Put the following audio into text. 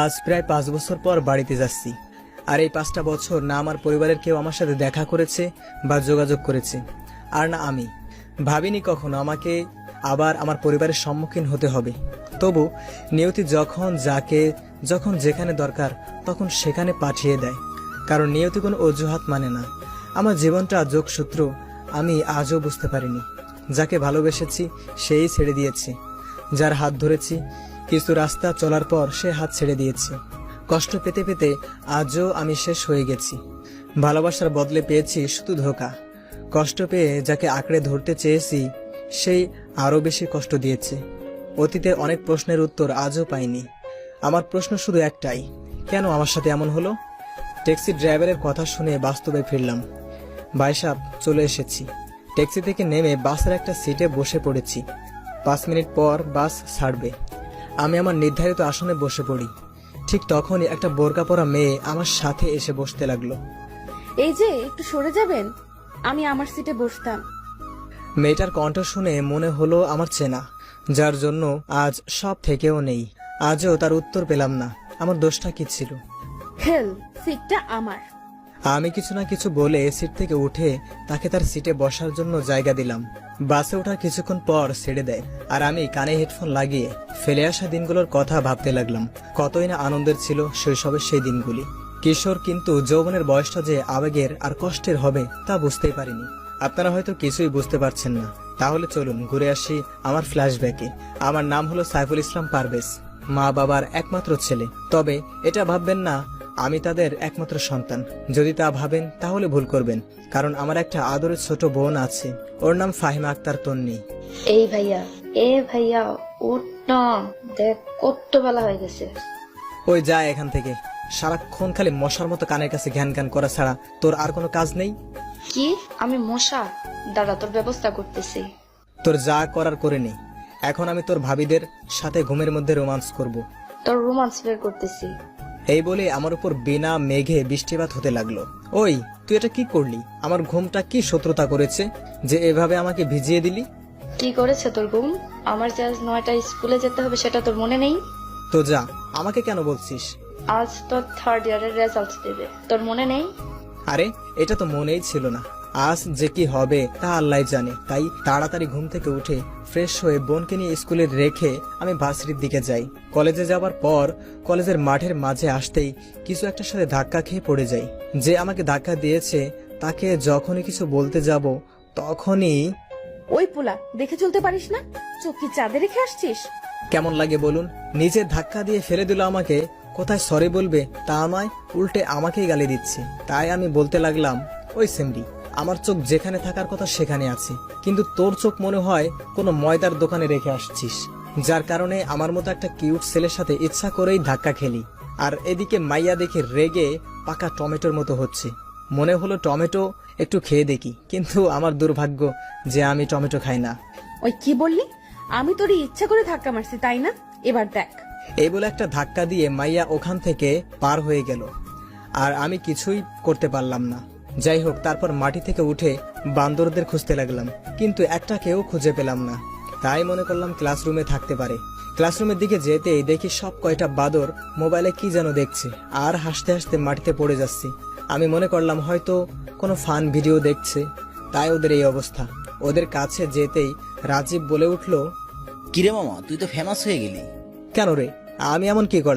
আজ প্রায় 5 বছর পর বাড়িতে যাচ্ছি। আর এই 5টা বছর না আমার পরিবারের কেউ আমার সাথে দেখা করেছে বা যোগাযোগ করেছে, আর না আমি ভাবিনি কখনো আমাকে আবার আমার পরিবারের সম্মুখীন হতে হবে। তবু নিয়তি যখন যেখানে দরকার তখন সেখানে পাঠিয়ে দেয়, কারণ নিয়তি কোনো অজুহাত মানে না। আমার জীবনটা যোগসূত্র আমি আজও বুঝতে পারিনি। যাকে ভালোবেসেছি সেই ছেড়ে দিয়েছে, যার হাত ধরেছি কিছু রাস্তা চলার পর সে হাত ছেড়ে দিয়েছে। কষ্ট পেতে পেতে আজও আমি শেষ হয়ে গেছি। ভালোবাসার বদলে পেয়েছি শুধু ধোঁকা। কষ্ট পেয়ে যাকে আঁকড়ে ধরতে চেয়েছি সেই আরও বেশি কষ্ট দিয়েছে। অতীতের অনেক প্রশ্নের উত্তর আজও পাইনি। আমার প্রশ্ন শুধু একটাই, কেন আমার সাথে এমন হলো? ট্যাক্সি ড্রাইভারের কথা শুনে বাস্তবে ফিরলাম। ভাই সাহেব, চলে এসেছি। ট্যাক্সি থেকে নেমে বাসের একটা সিটে বসে পড়েছি। 5 মিনিট পর বাস ছাড়বে। আমি আমার নির্ধারিত আসনে বসে পড়ি। ঠিক তখনই একটা বোরকা পরা মেয়ে আমার সাথে এসে বসতে লাগলো। এই যে একটু সরে যাবেন, আমি আমার সিটে বসতাম। মেয়েটার কণ্ঠ শুনে মনে হলো আমার চেনা, যার জন্য আজ সব থেকেও নেই। আজও তার উত্তর পেলাম না। আমার দোষটা কি ছিল? হেল, সিটটা আমার। আমি কিছু না কিছু বলে সিট থেকে উঠে তাকে তার সিটে বসার জন্য জায়গা দিলাম। বাসে ওঠার কিছুক্ষণ পর ছেড়ে দেয়, আর আমি কানে হেডফোন লাগিয়ে ফেলে আসা দিনগুলোর কথা ভাবতে লাগলাম। কতই না আনন্দের ছিল শৈশবের সেই দিনগুলি। কিশোর, কিন্তু যৌবনের বয়সটা যে আবেগের আর কষ্টের হবে তা বুঝতেই পারিনি। আপনারা হয়তো কিছুই বুঝতে পারছেন না। তাহলে চলুন ঘুরে আসি আমার ফ্ল্যাশব্যাকে। আমার নাম হলো সাইফুল ইসলাম পারভেজ, মা বাবার একমাত্র ছেলে। তবে এটা ভাববেন না আমি তাদের একমাত্র সন্তান। যদি তা ভাবেন তাহলে ভুল করবেন, কারণ আমার একটা আদরের ছোট বোন আছে। ওর নাম ফাহিমা আক্তার তন্নি। এই ভাইয়া, ভাইয়া উঠ না, দেখ কত বেলা হয়ে গেছে। ওই যায় এখান থেকে। সারাক্ষণ খালি মশার মতো কানের কাছে ঘ্যান ঘ্যান করা ছাড়া তোর আর কোনো কাজ নেই? কি আমি মশা? দাঁড়া, তোর ব্যবস্থা করতেছি। তোর যা করার করে নেই। এখন আমি তোর ভাবিদের সাথে ঘুমের মধ্যে রোমান্স করব। তোর রোমান্স বের করতেছি। এই বলে আমার উপর বিনা মেঘে বৃষ্টিপাত হতে লাগলো। ওই, তুই এটা কি করলি? আমার ঘুমটা কি শত্রুতা করেছে যে এভাবে আমাকে ভিজিয়ে দিলি? কি করেছে তোর ঘুম? আমার যে আজ 9টায় স্কুলে যেতে হবে সেটা তোর মনে নেই? তো যা, আমাকে কেন বলছিস? আজ তোর 3rd ইয়ারের রেজাল্ট দেবে, তোর মনে নেই? আরে, এটা তো মনেই ছিল না। আজ যে কি হবে তা আল্লাহ জানে। তাই তাড়াতাড়ি ঘুম থেকে উঠে ফ্রেশ হয়ে বোনকে নিয়ে স্কুলে রেখে আমি ভার্সিটির দিকে যাই। কলেজে যাবার পর কলেজের মাঠের মাঝে আসতেই কিছু একটার সাথে ধাক্কা খেয়ে পড়ে যাই। যে আমাকে ধাক্কা দিয়েছে তাকে যখনই কিছু বলতে যাব তখনই... ওই পোলা, দেখে চলতে পারিস না? চোখ কি চাঁদে রেখে আসছিস? কেমন লাগে বলুন? নিজে ধাক্কা দিয়ে ফেলে দিল আমাকে। কোথায় সরি বলবে তা নয়, উল্টে আমাকেই গালি দিচ্ছে। তাই আমি বলতে লাগলাম, ওই সেমরি, আমার চোখ যেখানে থাকার কথা সেখানে আছে, কিন্তু তোর চোখ মনে হয় কোনো ময়দার দোকানে রেখে আসছিস, যার কারণে আমার মতো একটা কিউট ছেলের সাথে ইচ্ছা করেই ধাক্কা খেলি। আর এদিকে মাইয়া দেখে রেগে পাকা টমেটোর মতো হচ্ছে। মনে হলো টমেটো একটু খেয়ে দেখি, কিন্তু আমার দুর্ভাগ্য যে আমি টমেটো খাই না। ওই কি বললি? আমি তোরই ইচ্ছা করে ধাক্কা মারছি, তাই না? এবার দেখ। এই বলে একটা ধাক্কা দিয়ে মাইয়া ওখান থেকে পার হয়ে গেল, আর আমি কিছুই করতে পারলাম না। যাই হোক, তারপর মাটি থেকে উঠে বান্দরদের খুঁজতে লাগলাম, কিন্তু একটাকেও খুঁজে পেলাম না। তাই মনে করলাম ক্লাসরুমে থাকতে পারে। ক্লাসরুমের দিকে যেতেই দেখি সব কয়টা বাদর মোবাইলে কি যেন দেখছে, আর হাসতে হাসতে মাটিতে পড়ে যাচ্ছে। আমি মনে করলাম হয়তো কোনো ফান ভিডিও দেখছে, তাই ওদের এই অবস্থা। ওদের কাছে যেতেই রাজীব বলে উঠল, কিরে মামা, তুই তো ফেমাস হয়ে গেলি। কেন রে, আমি এমন কি করলাম?